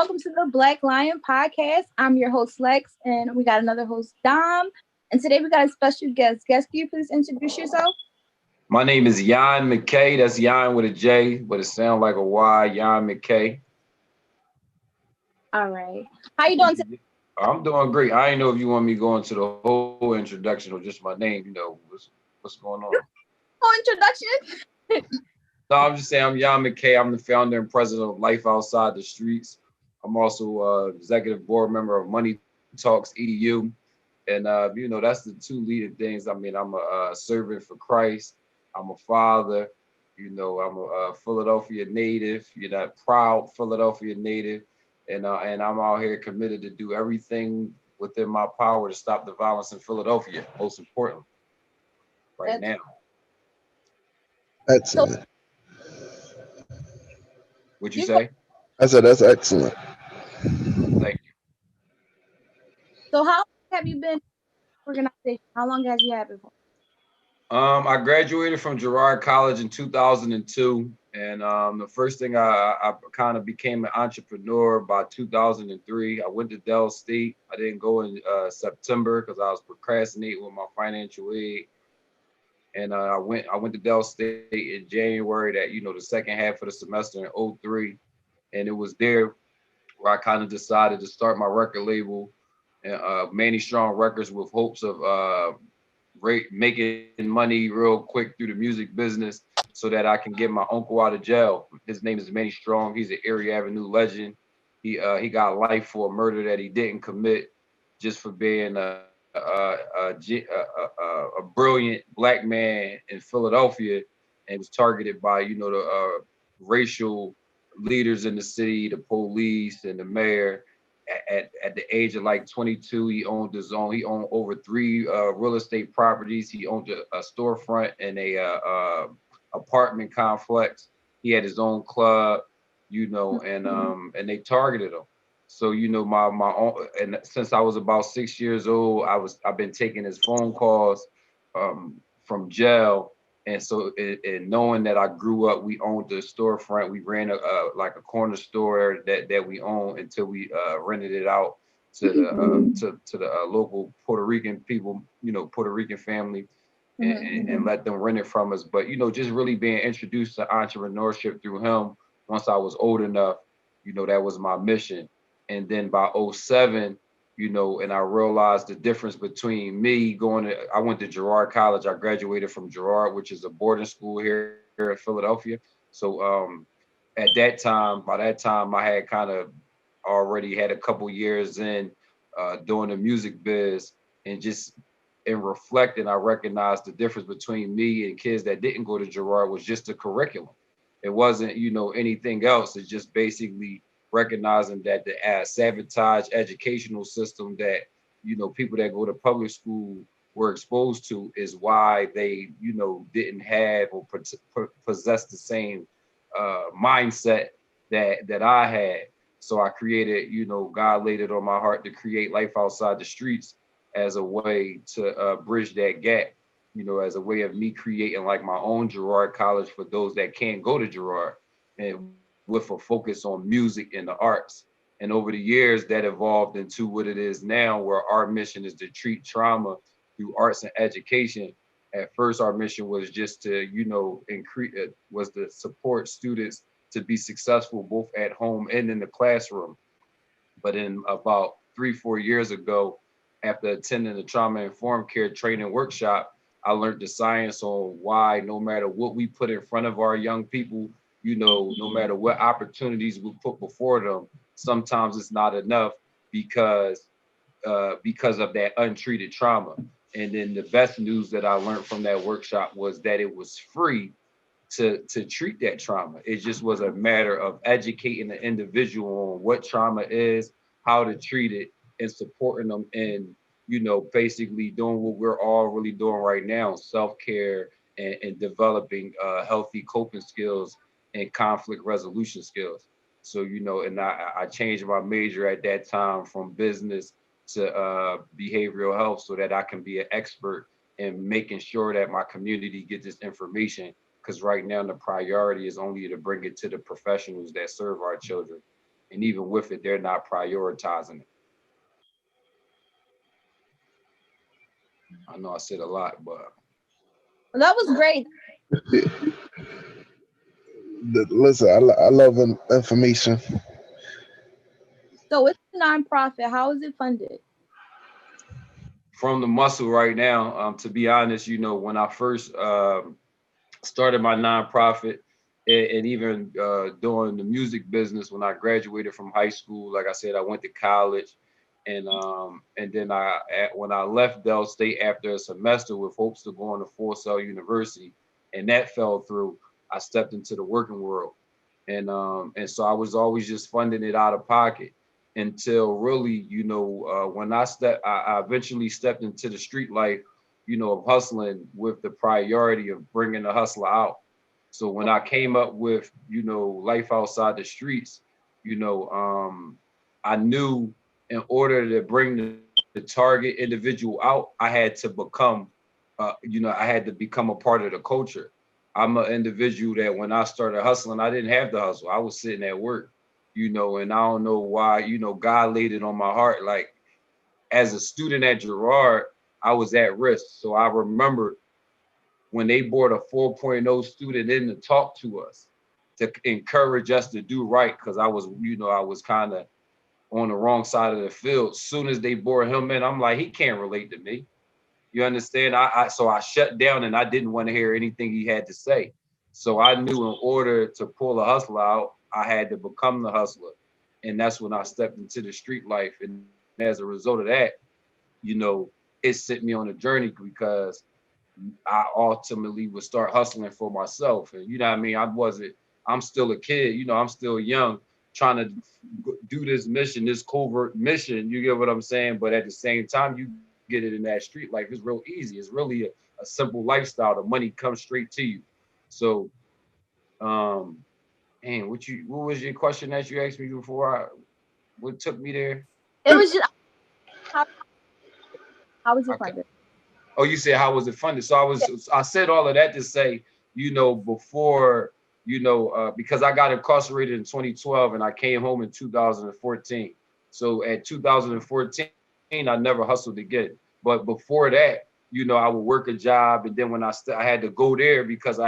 welcome to the Black Lion Podcast. I'm your host, Lex, and we got another host, Dom. And today we got a special guest. Guest, can you please introduce yourself? My name is Jon Mckay. That's Jon with a J, but it sounds like a Y. Jon Mckay. All right. How you doing today? I'm doing great. I didn't know if you want me going to the whole introduction or just my name. What's going on? Oh, introduction. No, I'm just saying I'm Jon Mckay. I'm the founder and president of Life Outside the Streets. I'm also executive board member of Money Talks EDU. And, that's the two leading things. I mean, I'm a servant for Christ. I'm a father. I'm a Philadelphia native. Proud Philadelphia native. And I'm out here committed to do everything within my power to stop the violence in Philadelphia, most importantly, right now. Excellent. What'd you say? I said that's excellent. Thank you. So, how long have you been organization? How long has you had it for? I graduated from Girard College in 2002, and the first thing I kind of became an entrepreneur by 2003. I went to Dell State. I didn't go in September because I was procrastinating with my financial aid, and I went to Dell State in January. The second half of the semester in '03, and it was there where I kind of decided to start my record label, Manny Strong Records, with hopes of making money real quick through the music business so that I can get my uncle out of jail. His name is Manny Strong. He's an Erie Avenue legend. He got life for a murder that he didn't commit, just for being a brilliant black man in Philadelphia, and was targeted by the racial leaders in the city, the police, and the mayor. At the age of like 22, he owned his own. He owned over three real estate properties. He owned a storefront and a apartment complex. He had his own club, and they targeted him. So my own, and since I was about 6 years old, I've been taking his phone calls from jail. And so, and knowing that I grew up, we owned the storefront. We ran like a corner store that we owned until we rented it out to the local Puerto Rican people, Puerto Rican family, and let them rent it from us. But just really being introduced to entrepreneurship through him once I was old enough, that was my mission. And then by '07, and I realized the difference between me I went to Girard College. I graduated from Girard, which is a boarding school here in Philadelphia. So by that time, I had kind of already had a couple years in doing the music biz, and just in reflecting, I recognized the difference between me and kids that didn't go to Girard was just the curriculum. It wasn't, anything else. It's just basically recognizing that the sabotage educational system that people that go to public school were exposed to is why they didn't have or possess the same mindset that I had. So I created, God laid it on my heart to create Life Outside the Streets as a way to bridge that gap, as a way of me creating like my own Girard College for those that can't go to Girard, and with a focus on music and the arts. And over the years, that evolved into what it is now, where our mission is to treat trauma through arts and education. At first, our mission was just to, increase, was to support students to be successful both at home and in the classroom. But in about 3-4 years ago, after attending the trauma informed care training workshop, I learned the science on why no matter what we put in front of our young people, no matter what opportunities we put before them, sometimes it's not enough because of that untreated trauma. And then the best news that I learned from that workshop was that it was free to treat that trauma. It just was a matter of educating the individual on what trauma is, how to treat it, and supporting them in, basically doing what we're all really doing right now, self-care and developing healthy coping skills and conflict resolution skills. So, and I changed my major at that time from business to behavioral health so that I can be an expert in making sure that my community get this information. Because right now the priority is only to bring it to the professionals that serve our children. And even with it, they're not prioritizing it. I know I said a lot, but That was great. Listen, I love information. So it's a nonprofit. How is it funded? from the muscle right now, to be honest, when I first started my nonprofit and even doing the music business when I graduated from high school. Like I said, I went to college, and then when I left Dell State after a semester with hopes to go on to Full Sail University, and that fell through, I stepped into the working world, and so I was always just funding it out of pocket until really, when I eventually stepped into the street life, of hustling with the priority of bringing the hustler out. So when I came up with, life outside the streets, I knew in order to bring the target individual out, I had to become, I had to become a part of the culture. I'm an individual that when I started hustling, I didn't have to hustle. I was sitting at work, and I don't know why, God laid it on my heart. Like as a student at Girard, I was at risk. So I remember when they brought a 4.0 student in to talk to us, to encourage us to do right, because I was kind of on the wrong side of the field. Soon as they brought him in, I'm like, he can't relate to me. You understand? So I shut down and I didn't want to hear anything he had to say. So I knew in order to pull a hustler out, I had to become the hustler. And that's when I stepped into the street life. And as a result of that, it set me on a journey because I ultimately would start hustling for myself. And you know what I mean? I'm still a kid, I'm still young, trying to do this mission, this covert mission. You get what I'm saying? But at the same time, you get it in that street life. It's real easy. It's really a simple lifestyle. The money comes straight to you. So, and what was your question that you asked me before? What took me there? It was just how, how was it Okay. funded? Oh, you said how was it funded? So I said all of that to say, before, because I got incarcerated in 2012 and I came home in 2014. So at 2014, I never hustled again. But before that, I would work a job, and then when I had to go there because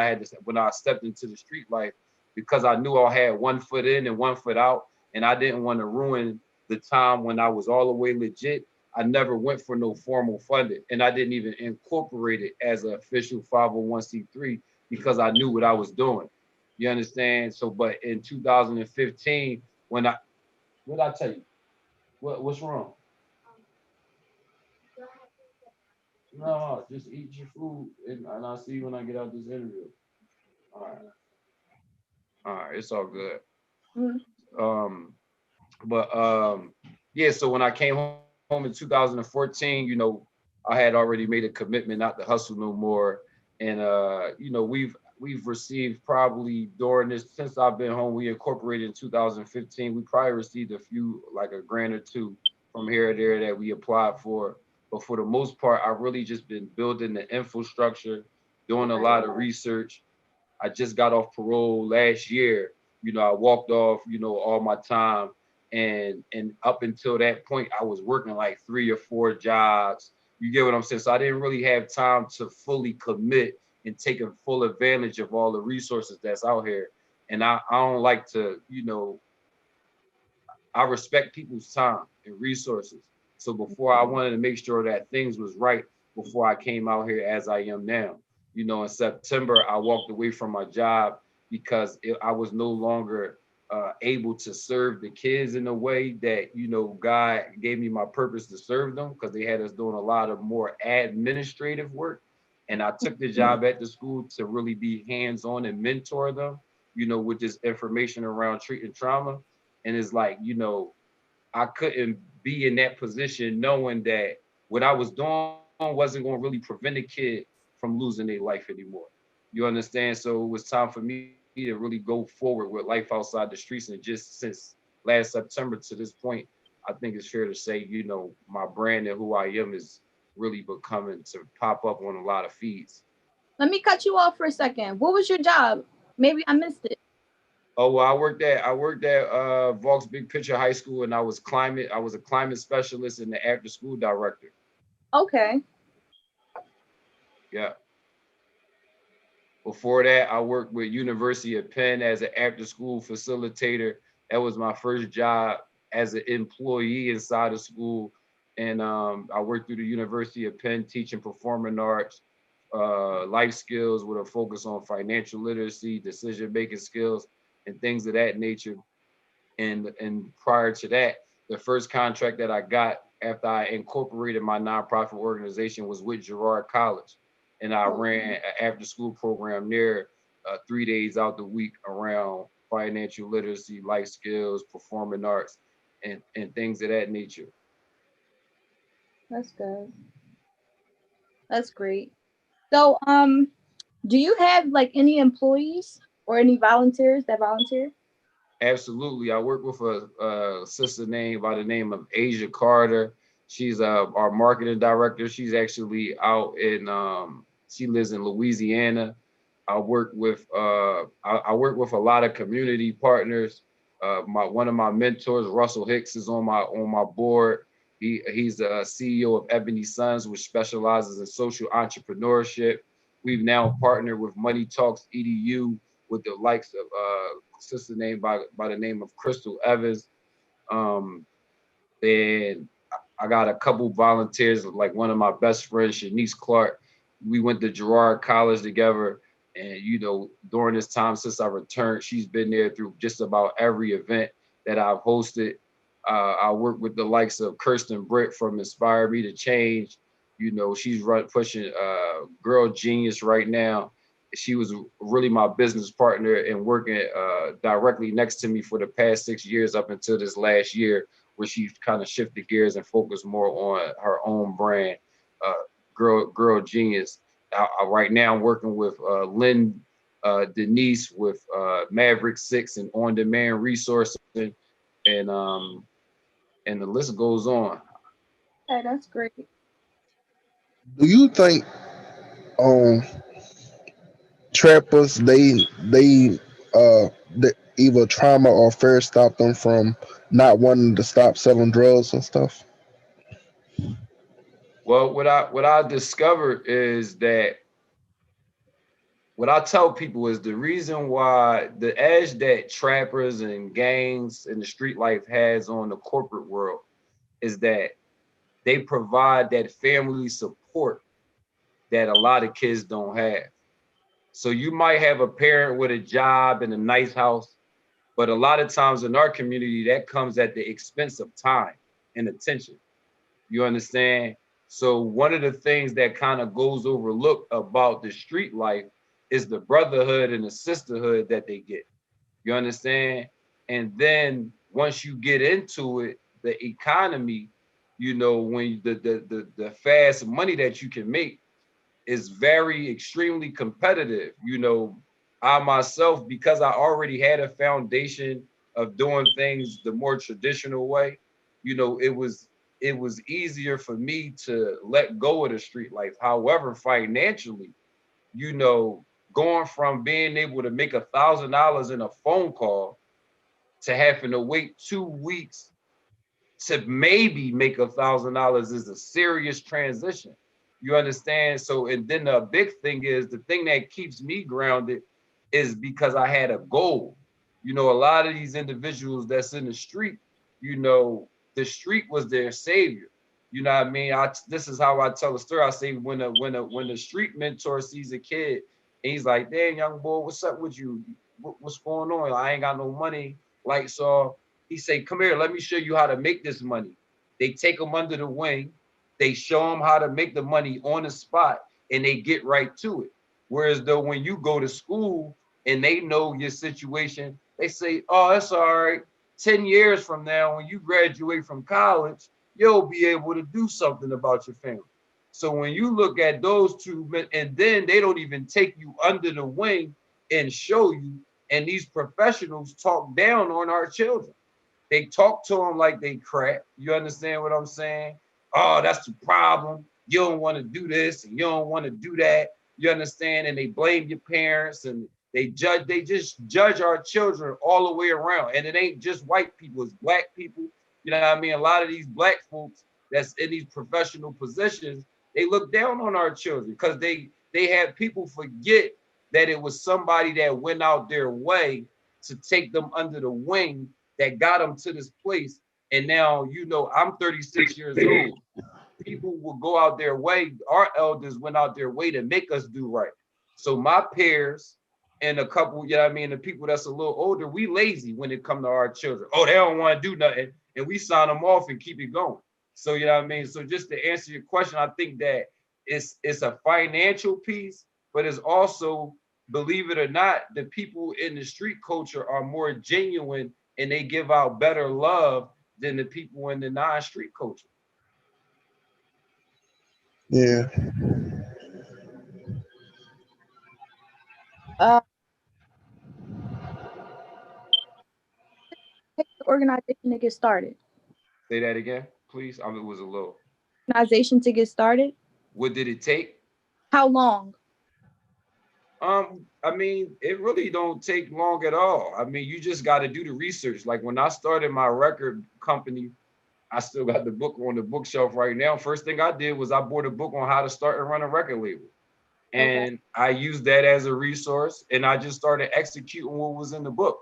when I stepped into the street life, because I knew I had one foot in and one foot out, and I didn't want to ruin the time when I was all the way legit. I never went for no formal funding, and I didn't even incorporate it as an official 501c3 because I knew what I was doing. You understand? So, but in 2015, what did I tell you? What's wrong? No, just eat your food, and I'll see you when I get out this interview. All right, all right, it's all good. Mhm. Um, but yeah. So when I came home in 2014, I had already made a commitment not to hustle no more, and we've received probably during this since I've been home. We incorporated in 2015. We probably received a few, like a grant or two from here or there that we applied for. But for the most part, I've really just been building the infrastructure, doing a lot of research. I just got off parole last year. I walked off, all my time. And up until that point, I was working like 3 or 4 jobs. You get what I'm saying? So I didn't really have time to fully commit and take a full advantage of all the resources that's out here. And I don't like to, I respect people's time and resources. So before I wanted to make sure that things was right before I came out here as I am now. In September, I walked away from my job because I was no longer able to serve the kids in a way that, God gave me my purpose to serve them because they had us doing a lot of more administrative work. And I took the job at the school to really be hands-on and mentor them, with this information around treating trauma. And it's like, I couldn't be in that position knowing that what I was doing wasn't going to really prevent a kid from losing their life anymore. You understand? So it was time for me to really go forward with life outside the streets. And just since last September to this point, I think it's fair to say, my brand and who I am is really becoming to pop up on a lot of feeds. Let me cut you off for a second. What was your job? Maybe I missed it. Oh well, I worked at Vaux Big Picture High School, and I was a climate specialist and the after school director. Okay. Yeah. Before that, I worked with University of Penn as an after school facilitator. That was my first job as an employee inside of school. And I worked through the University of Penn teaching performing arts, life skills with a focus on financial literacy, decision making skills, and things of that nature. And prior to that, the first contract that I got after I incorporated my nonprofit organization was with Girard College, and I ran an after school program there, 3 days out the week around financial literacy, life skills, performing arts, and things of that nature. That's good. That's great. So, do you have like any employees or any volunteers that volunteer? Absolutely. I work with a sister named by the name of Asia Carter. She's our marketing director. She's actually out in she lives in Louisiana. I work with a lot of community partners. My one of my mentors, Russell Hicks, is on my board. He's the CEO of Ebony Sons, which specializes in social entrepreneurship. We've now partnered with Money Talks EDU with the likes of sister named by the name of Crystal Evans. Um, and I got a couple volunteers, like one of my best friends, Shanice Clark. We went to Girard College together. And, during this time since I returned, she's been there through just about every event that I've hosted. I work with the likes of Kirsten Britt from Inspire Me to Change. She's pushing Girl Genius right now. She was really my business partner and working directly next to me for the past 6 years up until this last year, where she kind of shifted gears and focused more on her own brand, uh, Girl Genius. Right now, I'm working with Lynn Denise with Maverick Six and On Demand Resourcing, and and the list goes on. Hey, that's great. Do you think um trappers they either trauma or fear stop them from not wanting to stop selling drugs and stuff? Well, what I discovered is that what I tell people is the reason why the edge that trappers and gangs and the street life has on the corporate world is that they provide that family support that a lot of kids don't have. So you might have a parent with a job and a nice house, but a lot of times in our community, that comes at the expense of time and attention. You understand? So one of the things that kind of goes overlooked about the street life is the brotherhood and the sisterhood that they get. You understand? And then once you get into it, the economy, when the fast money that you can make is very extremely competitive. I myself, because I already had a foundation of doing things the more traditional way, it was easier for me to let go of the street life. However, financially, you know, going from being able to make $1,000 in a phone call to having to wait 2 weeks to maybe make $1,000 is a serious transition. You understand? So, and then the big thing is the thing that keeps me grounded is because I had a goal. A lot of these individuals that's in the street, the street was their savior. You know what I mean? This is how I tell a story. I say when the street mentor sees a kid and he's like, "Damn, young boy, what's up with you? What's going on? I ain't got no money. Lights off." He say, "Come here, let me show you how to make this money." They take them under the wing. They show them how to make the money on the spot, and they get right to it. Whereas though when you go to school and they know your situation, they say, "Oh, that's all right. 10 years from now, when you graduate from college, you'll be able to do something about your family." So when you look at those two men, and then they don't even take you under the wing and show you, and these professionals talk down on our children. They talk to them like they crap. You understand what I'm saying? Oh, that's the problem. You don't want to do this and you don't want to do that. You understand? And they blame your parents and They just judge our children all the way around. And it ain't just white people, it's black people. You know what I mean? A lot of these black folks that's in these professional positions, they look down on our children because they have people forget that it was somebody that went out their way to take them under the wing that got them to this place. And now, I'm 36 years old. People will go out their way. Our elders went out their way to make us do right. So my peers and a couple, the people that's a little older, we lazy when it come to our children. Oh, they don't want to do nothing. And we sign them off and keep it going. So, So just to answer your question, I think that it's a financial piece, but it's also, believe it or not, the people in the street culture are more genuine and they give out better love than the people in the non-street culture. Yeah. Uh, take the organization to get started. Say that again, please. It was a little. Organization to get started. What did it take? How long? It really don't take long at all. You just got to do the research. Like when I started my record company, I still got the book on the bookshelf right now. First thing I did was I bought a book on how to start and run a record label. Okay. And I used that as a resource and I just started executing what was in the book.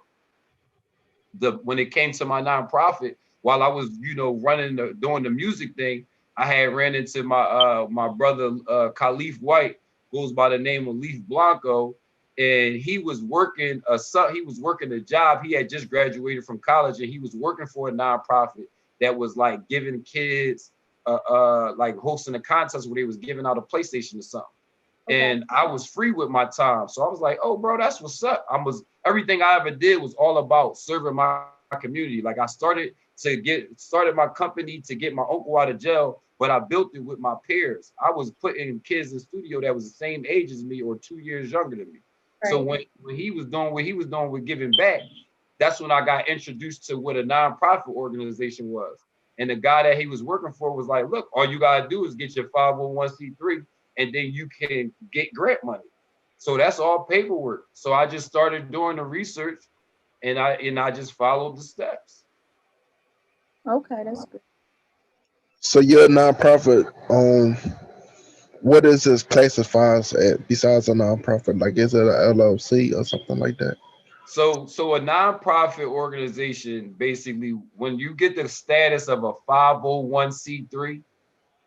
When it came to my nonprofit, while I was, doing the music thing, I had ran into my brother Khalif White, goes by the name of Leaf Blanco, and he was working a job. He had just graduated from college, and he was working for a nonprofit that was like giving kids, like hosting a contest where they was giving out a PlayStation or something. Okay. And I was free with my time. So I was like, oh, bro, that's what's up. Everything I ever did was all about serving my community. Like I started my company to get my uncle out of jail, but I built it with my peers. I was putting kids in the studio that was the same age as me or 2 years younger than me. So Right. when he was doing what he was doing with giving back, that's when I got introduced to what a nonprofit organization was. And the guy that he was working for was like, look, all you gotta do is get your 501c3 and then you can get grant money. So that's all paperwork. So I just started doing the research and I just followed the steps. Okay, that's good. So you're a nonprofit. What is this classifies at besides a nonprofit? Like, is it an LLC or something like that? So a nonprofit organization, basically, when you get the status of a 501c3,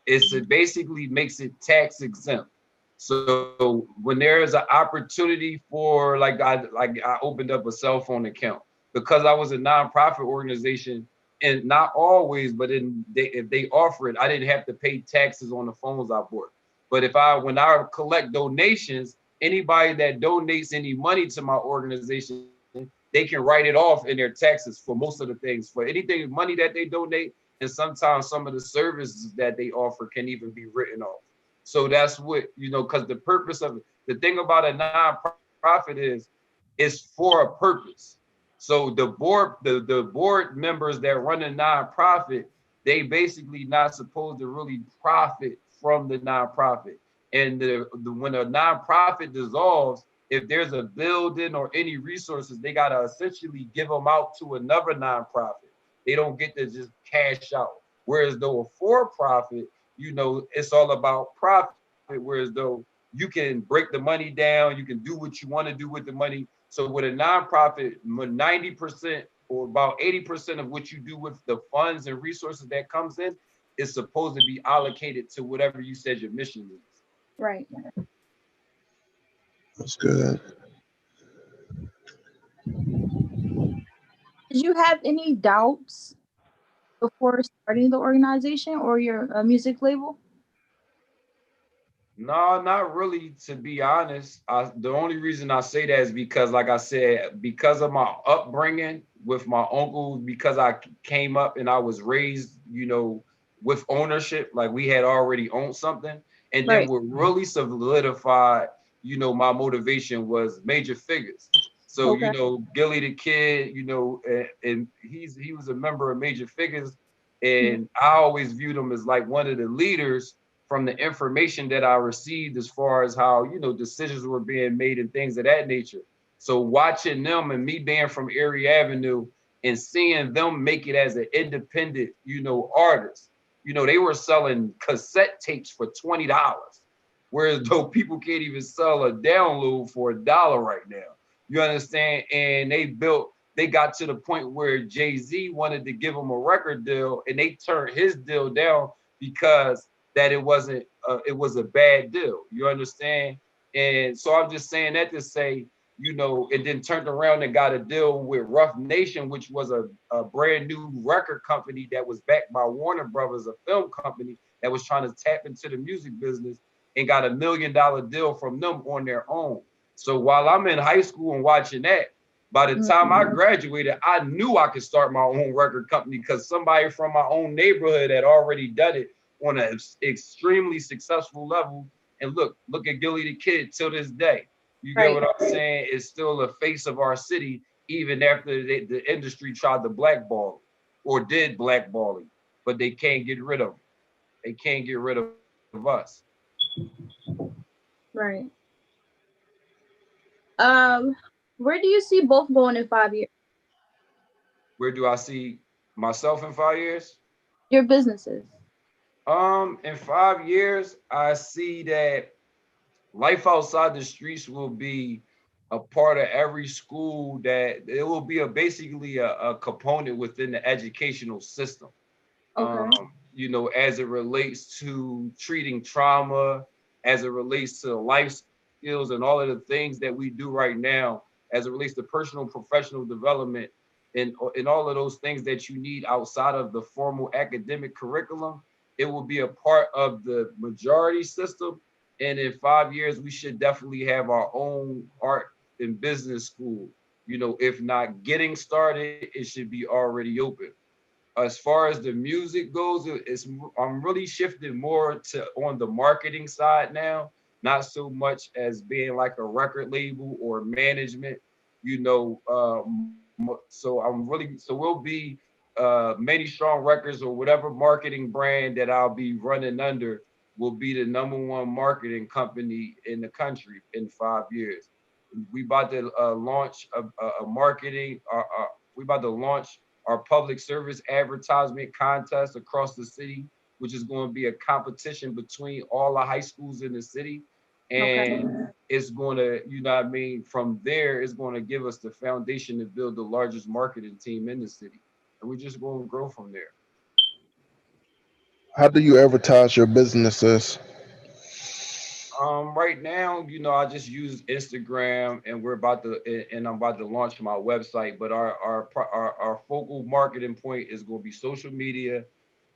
it basically makes it tax exempt. So when there is an opportunity for I opened up a cell phone account because I was a nonprofit organization, and not always, but if they offer it, I didn't have to pay taxes on the phones I bought. But when I collect donations, anybody that donates any money to my organization, they can write it off in their taxes for most of the things. For anything money that they donate, and sometimes some of the services that they offer can even be written off. So that's what, because the purpose of it, the thing about a nonprofit is it's for a purpose. So the board members that run a nonprofit, they basically not supposed to really profit from the nonprofit. And when a nonprofit dissolves, if there's a building or any resources, they gotta essentially give them out to another nonprofit. They don't get to just cash out. Whereas though a for-profit, it's all about profit. Whereas though you can break the money down, you can do what you want to do with the money. So with a nonprofit, 90% or about 80% of what you do with the funds and resources that comes in is supposed to be allocated to whatever you said your mission is. Right. That's good. Did you have any doubts before starting the organization or your music label? No, not really, to be honest. The only reason I say that is because, like I said, because of my upbringing with my uncle, because I came up and I was raised, with ownership, like we had already owned something. And then Right. what really solidified, my motivation was major figures. So, Okay. Gilly the Kid, and he was a member of Major Figures. Mhm. And I always viewed him as like one of the leaders from the information that I received as far as how, decisions were being made and things of that nature. So watching them and me being from Erie Avenue and seeing them make it as an independent, artist, they were selling cassette tapes for $20. Whereas though people can't even sell a download for $1 right now. You understand? And they got to the point where Jay-Z wanted to give them a record deal and they turned his deal down because that it was a bad deal. You understand? And so I'm just saying that to say, and then turned around and got a deal with Rough Nation, which was a brand new record company that was backed by Warner Brothers, a film company that was trying to tap into the music business, and got $1 million deal from them on their own. So while I'm in high school and watching that, by the time I graduated, I knew I could start my own record company because somebody from my own neighborhood had already done it on an extremely successful level. And look at Gilly the Kid till this day. You get Right. what I'm saying? It's still the face of our city, even after the industry tried to blackball it or did blackball it, but they can't get rid of him. They can't get rid of us. Right. Um, where do you see both going in 5 years? Where do I see myself in 5 years? Your businesses. In 5 years, I see that life outside the streets will be a part of every school, that it will be basically a component within the educational system. Okay. As it relates to treating trauma, as it relates to life skills and all of the things that we do right now, as it relates to personal and professional development and all of those things that you need outside of the formal academic curriculum, it will be a part of the majority system. And in 5 years, we should definitely have our own art and business school. If not getting started, it should be already open. As far as the music goes, I'm really shifting more to on the marketing side now, not so much as being like a record label or management. So we'll be Manny Strong Records, or whatever marketing brand that I'll be running under will be the #1 marketing company in the country in 5 years. We about to launch a marketing. We about to launch our public service advertisement contest across the city, which is going to be a competition between all the high schools in the city. Okay. And it's going to, from there, it's going to give us the foundation to build the largest marketing team in the city. And we're just going to grow from there. How do you advertise your businesses? Right now, I just use Instagram, and I'm about to launch my website. But our focal marketing point is going to be social media,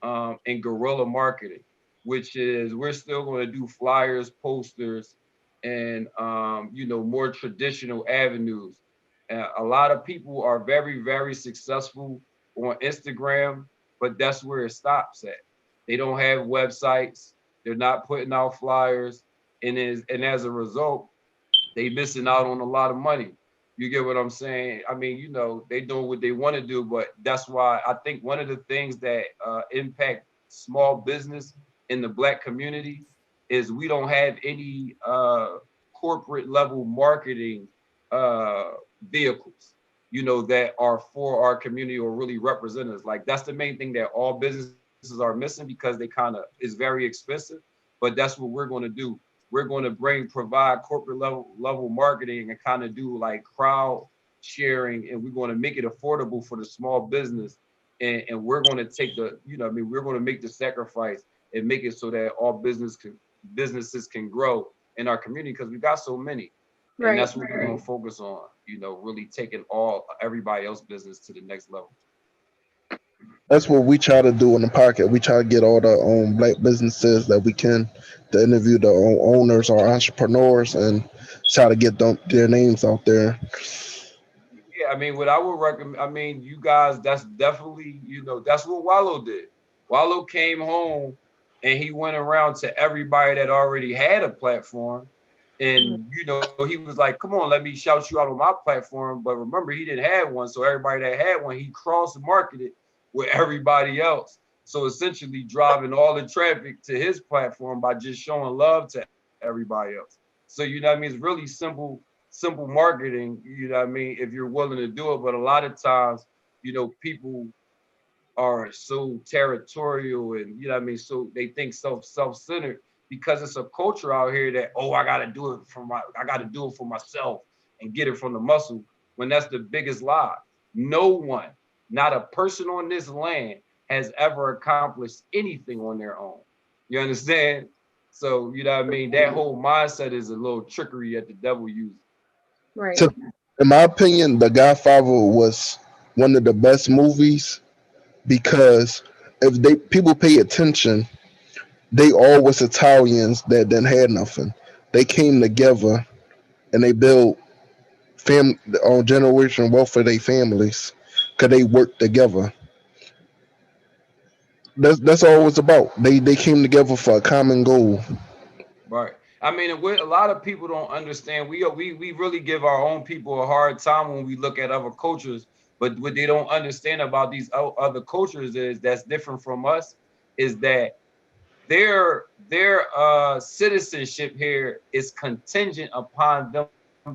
and guerrilla marketing, which is we're still going to do flyers, posters, and more traditional avenues. A lot of people are very, very successful on Instagram, but that's where it stops at. They don't have websites. They're not putting out flyers, and as a result, they missing out on a lot of money. You get what I'm saying? I mean, they doing what they want to do, but that's why I think one of the things that impact small business in the Black community is we don't have any corporate level marketing uh, vehicles, that are for our community or really represent us. Like that's the main thing that all businesses are missing, because they kind of is very expensive. But that's what we're going to do. We're going to provide corporate level marketing and kind of do like crowd sharing, and we're going to make it affordable for the small business. And we're going to take we're going to make the sacrifice and make it so that all businesses can grow in our community, because we got so many. And Right. that's what we're going to focus on, really taking all everybody else business to the next level. That's what we try to do in the pocket. We try to get all the black businesses that we can to interview the owners or entrepreneurs and try to get their names out there. Yeah, I mean, what I would recommend, you guys, that's definitely, that's what Wallow did. Wallow came home and he went around to everybody that already had a platform. And, he was like, come on, let me shout you out on my platform. But remember, he didn't have one. So everybody that had one, he cross marketed with everybody else. So essentially driving all the traffic to his platform by just showing love to everybody else. So, it's really simple simple marketing, if you're willing to do it. But a lot of times, people are so territorial and so they think self-centered because it's a culture out here that, oh, I gotta do it for myself and get it from the muscle, when that's the biggest lie. No one, not a person on this land, has ever accomplished anything on their own. You understand? So that whole mindset is a little trickery that the devil uses. Right. To, in my opinion, The Godfather was one of the best movies because if they people pay attention, they all was Italians that didn't have nothing. They came together and they built on generation wealth for their families because they worked together. That's all it was about. They came together for a common goal. Right. I mean, and what a lot of people don't understand, we really give our own people a hard time when we look at other cultures. But what they don't understand about these other cultures is that's different from us is that their citizenship here is contingent upon them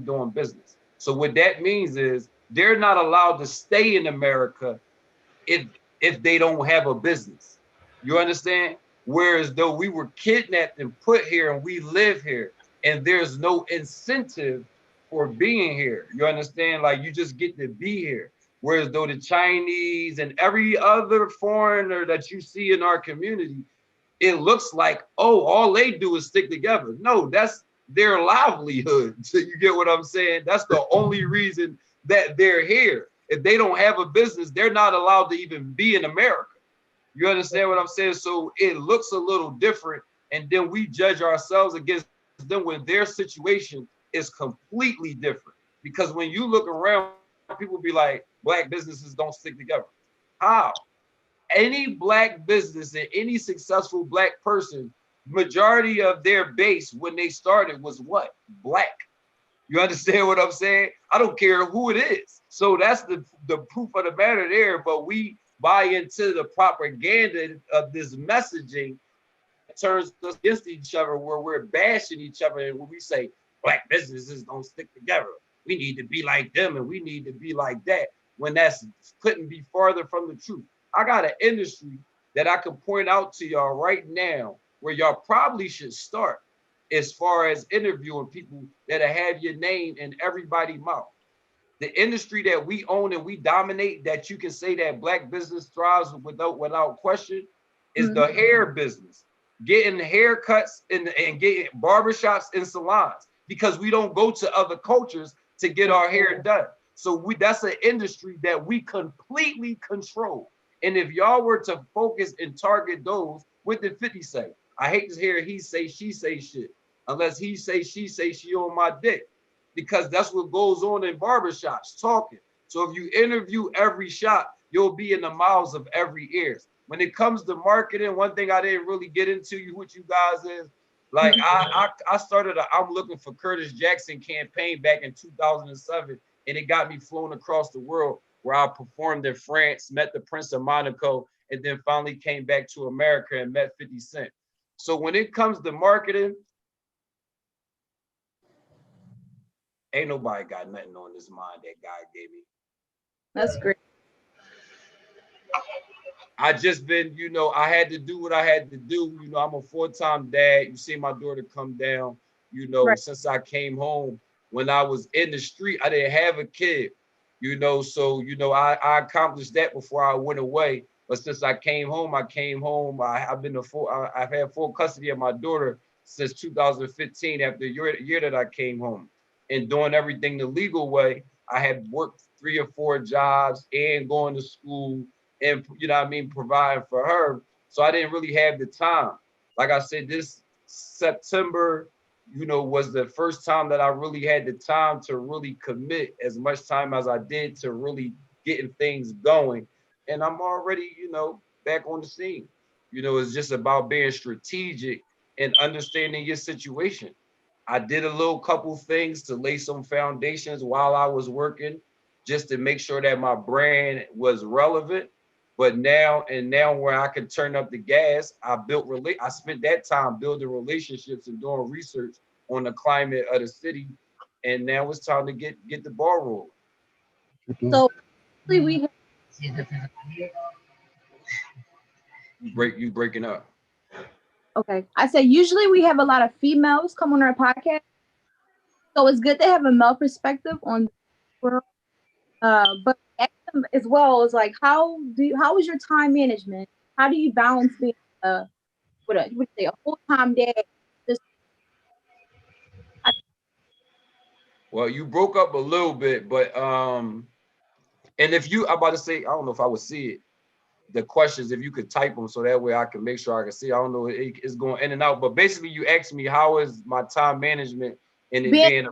doing business. So what that means is they're not allowed to stay in America if if they don't have a business. You understand? Whereas though we were kidnapped and put here and we live here and there's no incentive for being here. You understand? Like you just get to be here. Whereas though the Chinese and every other foreigner that you see in our community, it looks like, oh, all they do is stick together. No, that's their livelihood. So you get what I'm saying? That's the only reason that they're here. If they don't have a business, they're not allowed to even be in America. You understand what I'm saying? So it looks a little different. And then we judge ourselves against them when their situation is completely different. Because when you look around, people be like, black businesses don't stick together. How? Any black business and any successful black person, majority of their base when they started was what? Black. You understand what I'm saying? I don't care who it is. So that's the proof of the matter there. But we buy into the propaganda of this messaging that turns us against each other, where we're bashing each other, and when we say black businesses don't stick together, we need to be like them and we need to be like that. When that's couldn't be farther from the truth. I got an industry that I can point out to y'all right now where y'all probably should start as far as interviewing people that'll have your name in everybody's mouth. The industry that we own and we dominate, that you can say that black business thrives without question, is Mhm. the hair business. Getting haircuts and getting barbershops and salons because we don't go to other cultures to get our hair done. So that's an industry that we completely control. And if y'all were to focus and target those, what did 50 say? I hate to hear he say, she say shit. Unless he say, she on my dick. Because that's what goes on in barbershops, talking. So if you interview every shop, you'll be in the mouths of every ears. When it comes to marketing, one thing I didn't really get into with you guys is like I started a I'm looking for Curtis Jackson campaign back in 2007, and it got me flown across the world where I performed in France, met the Prince of Monaco, and then finally came back to America and met 50 Cent. So when it comes to marketing, ain't nobody got nothing on this mind that God gave me. That's great. I just been, I had to do what I had to do. I'm a full-time dad. You see my daughter come down, Right. since I came home. When I was in the street, I didn't have a kid, so, I accomplished that before I went away. But since I came home, I've been I've had full custody of my daughter since 2015 after the year that I came home and doing everything the legal way. I had worked 3 or 4 jobs and going to school and providing for her. So I didn't really have the time. Like I said, this September, was the first time that I really had the time to really commit as much time as I did to really getting things going. And I'm already, back on the scene. It's just about being strategic and understanding your situation. I did a little couple things to lay some foundations while I was working just to make sure that my brand was relevant. But now where I can turn up the gas, I spent that time building relationships and doing research on the climate of the city and now it's time to get the ball rolling. So usually we have, You breaking up. okay. I said usually we have a lot of females come on our podcast, so it's good to have a male perspective on the world. But ask them as well is like how is your time management? How do you balance being what a what say a full time dad? Just I, Well, you broke up a little bit, but and if you, I'm about to say, I don't know if I would see it, the questions, if you could type them so that way I can make sure I can see. I don't know, it's going in and out, but basically you asked me how is my time management and being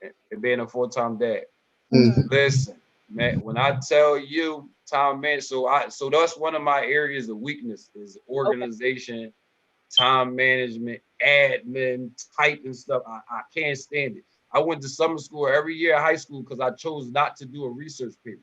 it being a full-time dad. mhm, Listen, man, when I tell you time man, so that's one of my areas of weakness is okay, organization, time management, admin, typing stuff. I can't stand it. I went to summer school every year at high school because I chose not to do a research paper.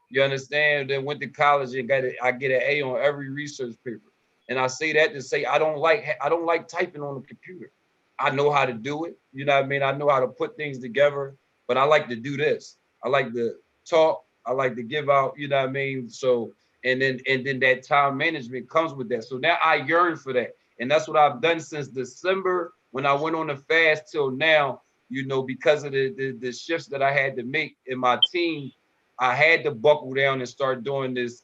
You understand? Then went to college and I get an A on every research paper. And I say that to say I don't like typing on the computer. I know how to do it. You know what I mean? I know how to put things together, but I like to do this. I like to talk. I like to give out, you know what I mean? So and then that time management comes with that. So now I yearn for that. And that's what I've done since December when I went on the fast till now, because of the shifts that I had to make in my team. I had to buckle down and start doing this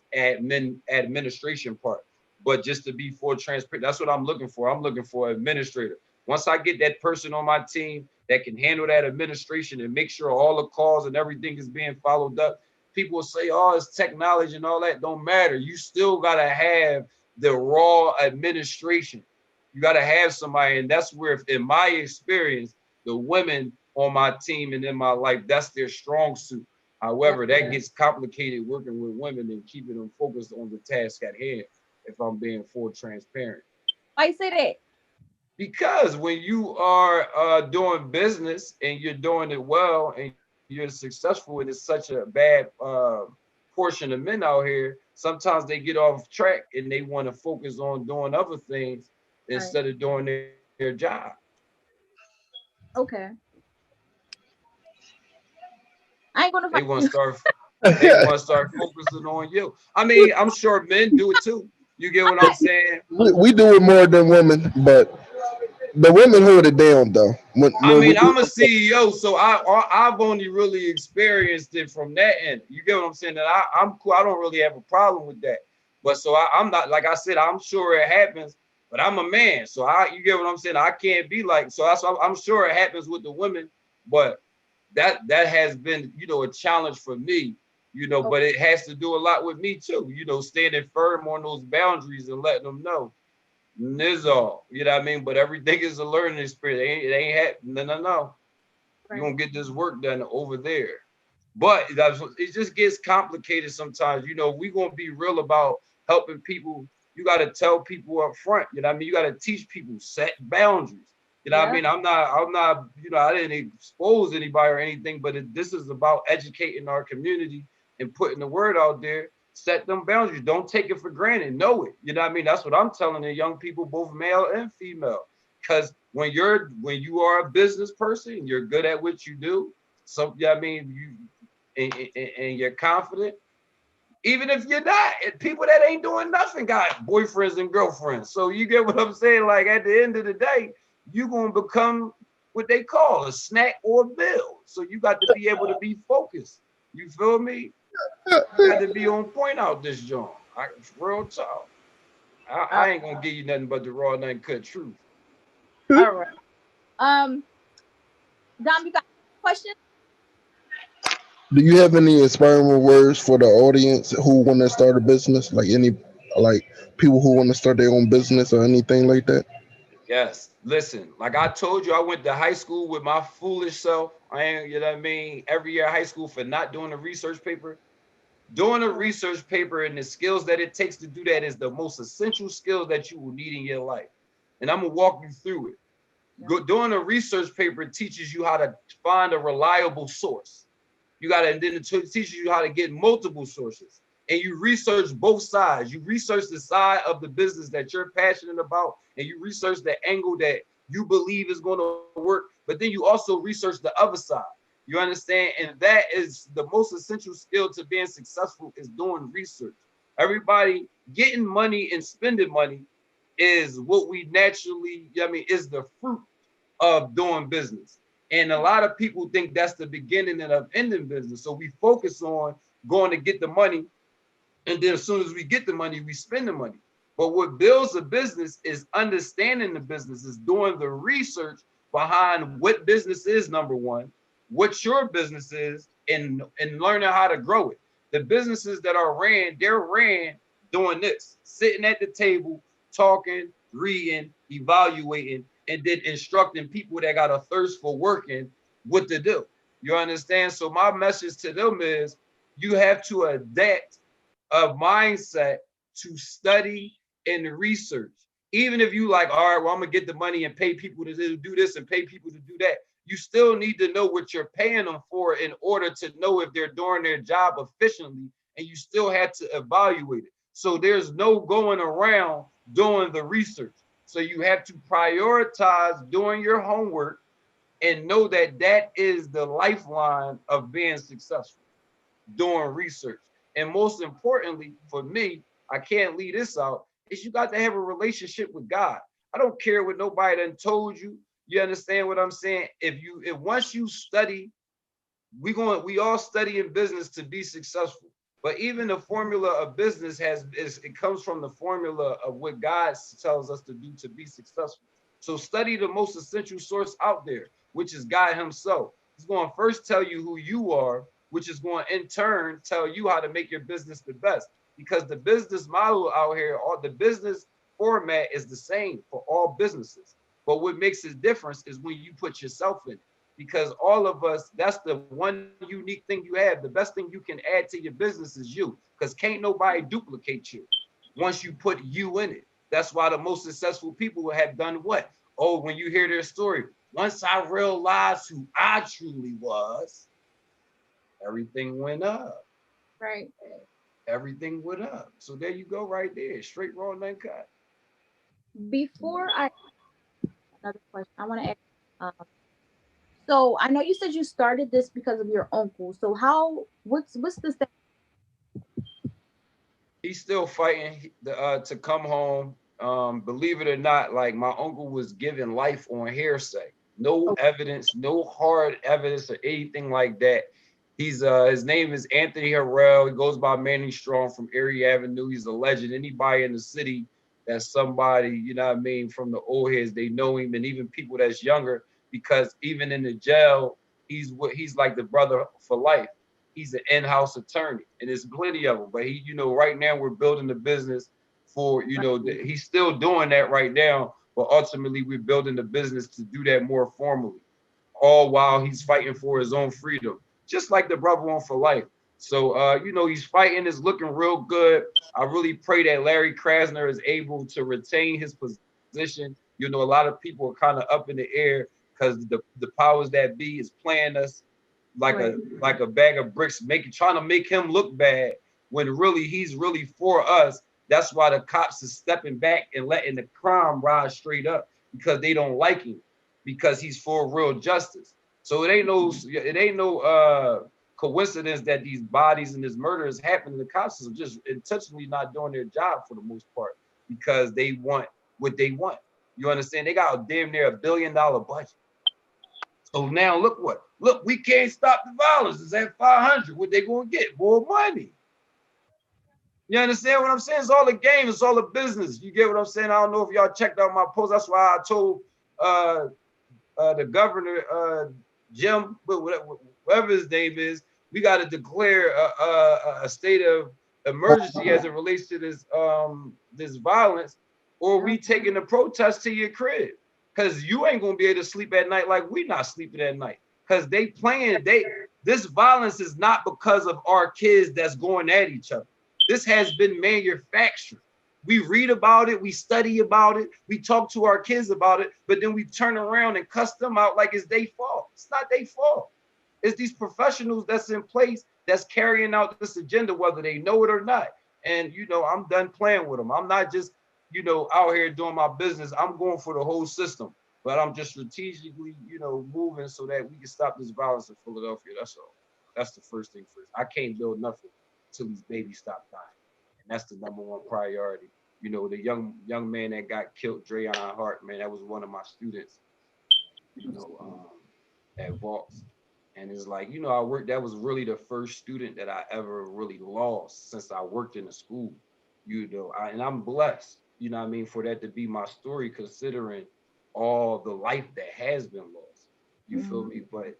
administration part. But just to be full transparent, that's what I'm looking for. I'm looking for an administrator. Once I get that person on my team that can handle that administration and make sure all the calls and everything is being followed up, people will say, oh, it's technology and all that. Don't matter. You still got to have the raw administration. You got to have somebody. And that's where, in my experience, the women on my team and in my life, that's their strong suit. yeah. However, that gets complicated working with women and keeping them focused on the task at hand, if I'm being full transparent. Why you say that? Because when you are doing business and you're doing it well and you're successful, and it's such a bad portion of men out here, sometimes they get off track and they want to focus on doing other things Right. instead of doing their job. Okay. I ain't gonna They fight want to you. start they want to start focusing on you. I mean, I'm sure men do it too. You get what I'm saying? We do it more than women, but the women hold it down though. I When we mean, do, I'm a CEO, so I've only really experienced it from that end. You get what I'm saying? That I'm cool. I don't really have a problem with that. But so I'm not, like I said, I'm sure it happens. But I'm a man, so you get what I'm saying? I can't be like, so I'm sure it happens with the women, but that has been, a challenge for me, Okay. but it has to do a lot with me too, standing firm on those boundaries and letting them know. Nizzle, you know what I mean? But everything is a learning experience. It ain't happening. No. You're Right. gonna get this work done over there. But it just gets complicated sometimes. We're gonna be real about helping people. You gotta tell people up front, you know what I mean? You gotta teach people, set boundaries. You know what I Yeah. mean? I'm not, I didn't expose anybody or anything, but this is about educating our community and putting the word out there. Set them boundaries. Don't take it for granted. Know it. You know what I mean? That's what I'm telling the young people, both male and female. Because when you are a business person, you're good at what you do. So yeah, I mean, and you're confident. Even if you're not, people that ain't doing nothing got boyfriends and girlfriends. So you get what I'm saying? Like at the end of the day, you're gonna become what they call a snack or a bill. So you got to be able to be focused. You feel me? You got to be on point out this joint. Real talk. I ain't gonna give you nothing but the raw and uncut truth. All right. Um, Dom, you got a question? do you have any inspiring words for the audience who want to start a business? Like people who want to start their own business or anything like that? Yes. Listen, like I told you, I went to high school with my foolish self. I ain't, you know what I mean? Every year high school for not doing a research paper. Doing a research paper and the skills that it takes to do that is the most essential skills that you will need in your life. And I'm gonna walk you through it. Yeah. Doing a research paper teaches you how to find a reliable source. You got to, and then it teaches you how to get multiple sources. And you research both sides. You research the side of the business that you're passionate about, and you research the angle that you believe is going to work, but then you also research the other side. You understand? And that is the most essential skill to being successful, is doing research. Everybody getting money and spending money is what we naturally, I mean, is the fruit of doing business. And a lot of people think that's the beginning and of ending business. So we focus on going to get the money, and then as soon as we get the money, we spend the money. But what builds a business is understanding the business, is doing the research behind what business is, number one, what your business is, and learning how to grow it. The businesses that are ran, they're ran doing this, sitting at the table, talking, reading, evaluating, and then instructing people that got a thirst for working what to do. You understand? So my message to them is, you have to adapt a mindset to study and research. Even if you like, all right, well, I'm gonna get the money and pay people to do this and pay people to do that, you still need to know what you're paying them for in order to know if they're doing their job efficiently, and you still have to evaluate it. So there's no going around doing the research. So you have to prioritize doing your homework and know that that is the lifeline of being successful, doing research. And most importantly, for me, I can't leave this out, is you got to have a relationship with God. I don't care what nobody done told you. You understand what I'm saying? If once you study, we all study in business to be successful. But even the formula of business it comes from the formula of what God tells us to do to be successful. So study the most essential source out there, which is God himself. He's going to first tell you who you are, which is going to in turn tell you how to make your business the best. Because the business model out here, or the business format is the same for all businesses. But what makes it difference is when you put yourself in it. Because all of us, that's the one unique thing you have. The best thing you can add to your business is you, because can't nobody duplicate you once you put you in it. That's why the most successful people have done what? Oh, when you hear their story, once I realized who I truly was, everything went up. Right. Everything went up. So there you go, right there. Straight, raw, and uncut. Before I another question, I want to ask. So I know you said you started this because of your uncle. So what's the He's still fighting to come home. Believe it or not, like my uncle was given life on hearsay, no oh, evidence, no hard evidence or anything like that. He's his name is Anthony Harrell. He goes by Manny Strong from Erie Avenue. He's a legend. Anybody in the city that's somebody, you know what I mean, from the old heads, they know him, and even people that's younger, because even in the jail, he's like the brother for life. He's an in-house attorney, and there's plenty of them. But he, right now we're building the business for, he's still doing that right now. But ultimately, we're building the business to do that more formally, all while he's fighting for his own freedom, just like the brother on for life. So, he's fighting, is looking real good. I really pray that Larry Krasner is able to retain his position. A lot of people are kind of up in the air because the powers that be is playing us like right. a bag of bricks, trying to make him look bad when really he's really for us. That's why the cops is stepping back and letting the crime rise straight up, because they don't like him, because he's for real justice. So it ain't no coincidence that these bodies and this murder is happening. The cops are just intentionally not doing their job for the most part, because they want what they want. You understand? They got a damn near $1 billion budget. So now look, we can't stop the violence. It's at 500. What they gonna get? More money. You understand what I'm saying? It's all a game. It's all a business. You get what I'm saying? I don't know if y'all checked out my post. That's why I told uh, the governor, Jim, but whatever his name is, we got to declare a state of emergency as it relates to this violence, or we taking the protest to your crib, because you ain't gonna be able to sleep at night like we not sleeping at night, because this violence is not because of our kids that's going at each other. This has been manufactured. We read about it, we study about it, we talk to our kids about it, but then we turn around and cuss them out like it's their fault. It's not their fault. It's these professionals that's in place that's carrying out this agenda, whether they know it or not. And, I'm done playing with them. I'm not just, out here doing my business. I'm going for the whole system. but I'm just strategically, moving so that we can stop this violence in Philadelphia. That's all. That's the first thing first. I can't build nothing till these babies stop dying, and that's the number one priority. The young man that got killed, Drayon Hart, man, that was one of my students. You know, at Vaults. And it's like, I worked, that was really the first student that I ever really lost since I worked in the school, and I'm blessed, what I mean, for that to be my story, considering all the life that has been lost. You feel me? But,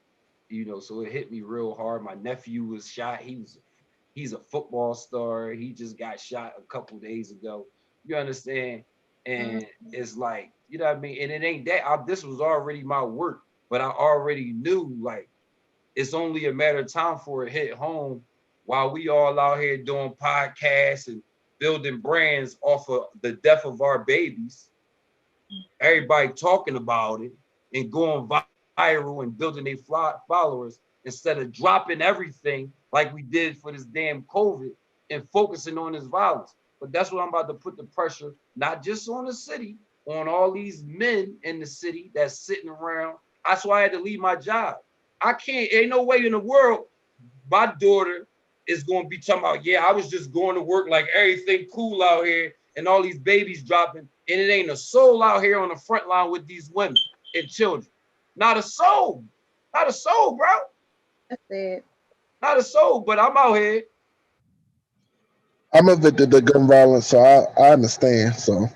so it hit me real hard. My nephew was shot. He's a football star. He just got shot a couple days ago. You understand? And it's like, you know what I mean? And it ain't that. This was already my work, but I already knew, like, it's only a matter of time for it hit home while we all out here doing podcasts and building brands off of the death of our babies. Everybody talking about it and going viral and building their followers instead of dropping everything like we did for this damn COVID and focusing on this violence. But that's what I'm about to put the pressure, not just on the city, on all these men in the city that's sitting around. That's why I had to leave my job. I can't, ain't no way in the world my daughter is going to be talking about, yeah, I was just going to work like everything cool out here and all these babies dropping, and it ain't a soul out here on the front line with these women and children. Not a soul. Not a soul, bro. That's it. Not a soul, but I'm out here. I'm a victim of gun violence, so I understand. So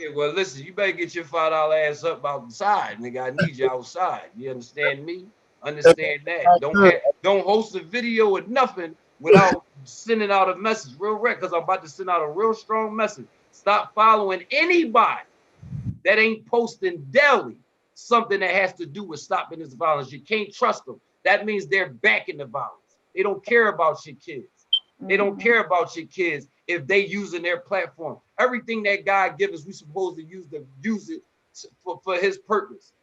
Yeah, well, listen, you better get your $5 ass up outside, nigga. I need you outside. You understand me? Understand that. Don't host a video or nothing without sending out a message real red, because I'm about to send out a real strong message. Stop following anybody that ain't posting daily something that has to do with stopping this violence. You can't trust them. That means they're backing the violence. They don't care about your kids. They don't care about your kids if they using their platform. Everything that God gives us, we supposed to use it for his purpose.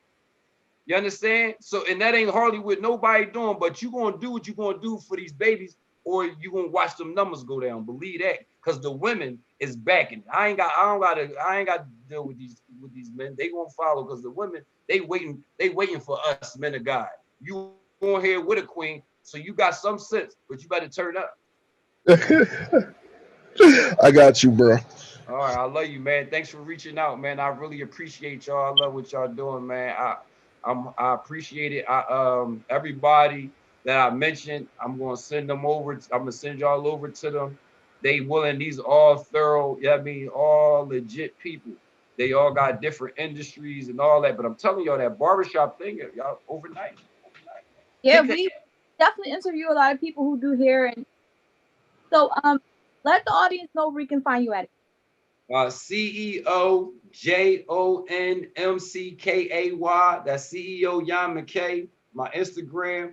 You understand? So, and that ain't hardly what nobody doing, but you gonna do what you gonna do for these babies, or you gonna watch them numbers go down. Believe that, because the women is backing. I ain't got to deal with these men. They gonna follow, because the women, they waiting for us, men of God. You on here with a queen, so you got some sense, but you better turn up. I got you, bro. All right, I love you, man. Thanks for reaching out, man. I really appreciate y'all. I love what y'all doing, man. I appreciate it. Everybody that I mentioned, I'm gonna send them over. I'm gonna send y'all over to them. They willing. These all thorough. Yeah, I mean, all legit people. They all got different industries and all that. But I'm telling y'all, that barbershop thing, y'all overnight. Yeah, we definitely interview a lot of people who do hair, and so let the audience know where we can find you at. CEO JONMCKAY. That's CEO Jon Mckay. My Instagram.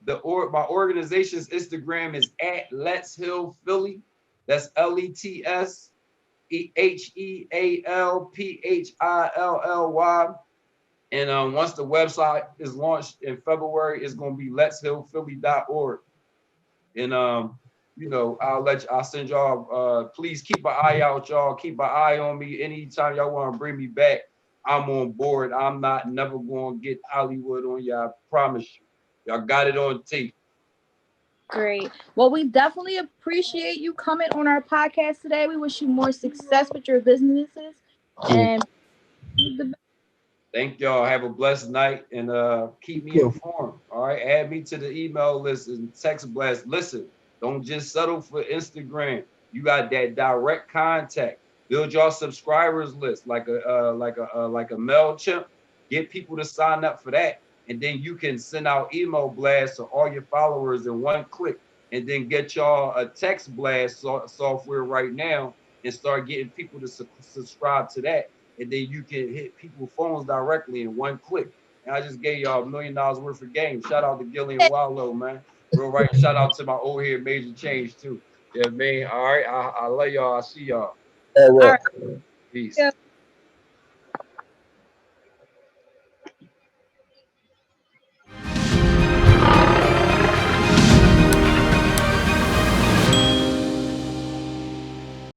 My organization's Instagram is at Let's Heal Philly. That's LetsHealPhilly. And once the website is launched in February, it's gonna be letshealphilly.org. And I'll send y'all, please keep an eye out, y'all. Keep an eye on me. Anytime y'all want to bring me back, I'm on board. I'm not never gonna get Hollywood on you. I promise you. Y'all got it on tape. Great. Well, we definitely appreciate you coming on our podcast today. We wish you more success with your businesses. And thank y'all. Have a blessed night, and keep me informed. All right. Add me to the email list and text blast. Listen, don't just settle for Instagram. You got that direct contact. Build your subscribers list like a MailChimp. Get people to sign up for that. And then you can send out email blasts to all your followers in one click. And then get y'all a text blast software right now and start getting people to subscribe to that. And then you can hit people's phones directly in one click. And I just gave y'all $1 million worth of game. Shout out to Gillian Wallow, man. Real right. Shout out to my old head Major Change too. Yeah, man. All right. I love y'all. I see y'all. All right. Peace.